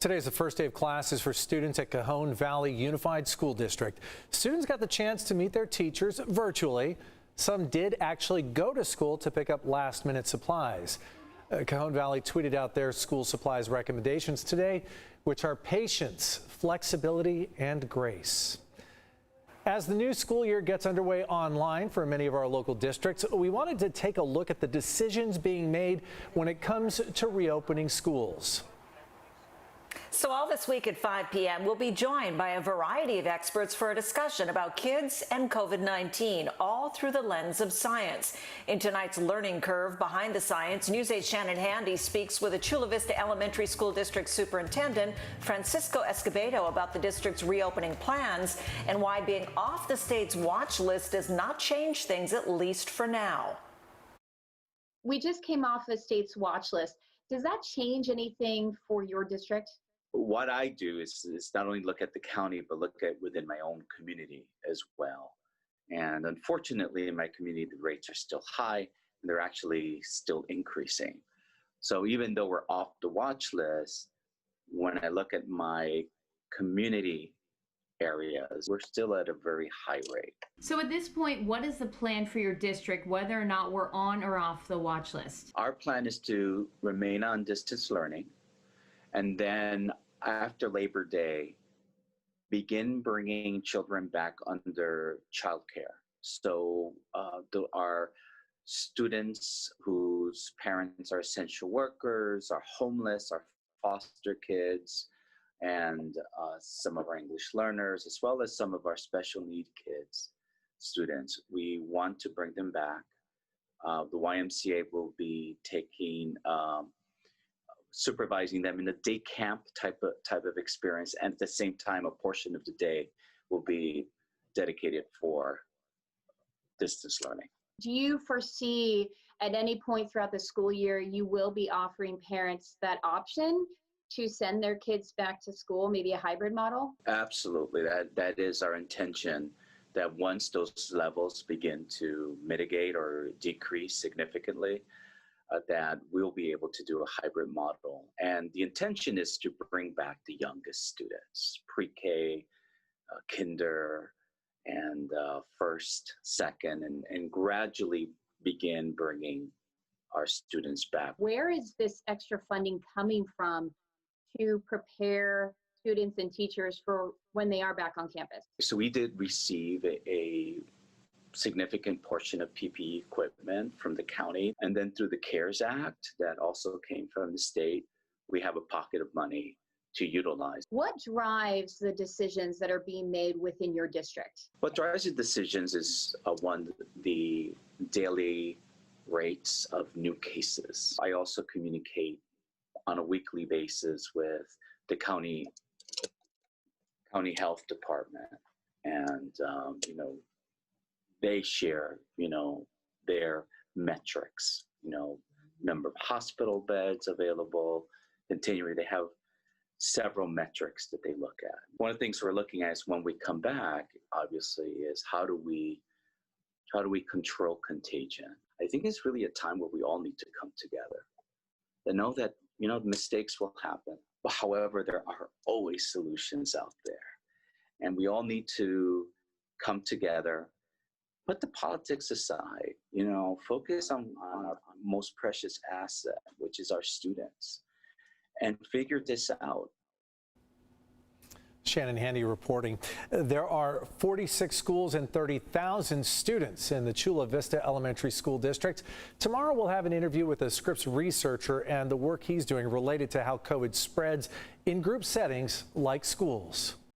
Today is the first day of classes for students at Cajon Valley Unified School District. Students got the chance to meet their teachers virtually. Some did actually go to school to pick up last-minute supplies. Cajon Valley tweeted out their school supplies recommendations today, which are patience, flexibility, and grace. As the new school year gets underway online for many of our local districts, we wanted to take a look at the decisions being made when it comes to reopening schools. So all this week at 5 p.m., we'll be joined by a variety of experts for a discussion about kids and COVID-19, all through the lens of science. In tonight's Learning Curve Behind the Science, News 8's Shannon Handy speaks with a Chula Vista Elementary School District Superintendent, Francisco Escobedo, about the district's reopening plans and why being off the state's watch list does not change things, at least for now. We just came off the state's watch list. Does that change anything for your district? What I do is not only look at the county, but look at within my own community as well. And unfortunately, in my community, the rates are still high, and they're actually still increasing. So even though we're off the watch list, when I look at my community areas, we're still at a very high rate. So at this point, what is the plan for your district, whether or not we're on or off the watch list? Our plan is to remain on distance learning, and then after Labor Day, begin bringing children back under childcare. So our students whose parents are essential workers, are homeless, are foster kids, and some of our English learners, as well as some of our special need kids, students. We want to bring them back. The YMCA will be taking, supervising them in a day camp type of experience, and at the same time, a portion of the day will be dedicated for distance learning. Do you foresee at any point throughout the school year you will be offering parents that option to send their kids back to school, maybe a hybrid model? Absolutely, that is our intention, that once those levels begin to mitigate or decrease significantly, that we'll be able to do a hybrid model. And the intention is to bring back the youngest students, pre-K, kinder, and first, second, and gradually begin bringing our students back. Where is this extra funding coming from to prepare students and teachers for when they are back on campus? So we did receive a significant portion of PPE equipment from the county, and then through the CARES Act that also came from the state, we have a pocket of money to utilize. What drives the decisions that are being made within your district? What drives the decisions is one, the daily rates of new cases. I also communicate on a weekly basis with the county health department, and they share their metrics, number of hospital beds available, continually. They have several metrics that they look at. One of the things we're looking at is when we come back, obviously, is how do we control contagion? I think it's really a time where we all need to come together and know that mistakes will happen. But however, there are always solutions out there, and we all need to come together. Put the politics aside, focus on our most precious asset, which is our students, and figure this out. Shannon Handy reporting. There are 46 schools and 30,000 students in the Chula Vista Elementary School District. Tomorrow we'll have an interview with a Scripps researcher and the work he's doing related to how COVID spreads in group settings like schools.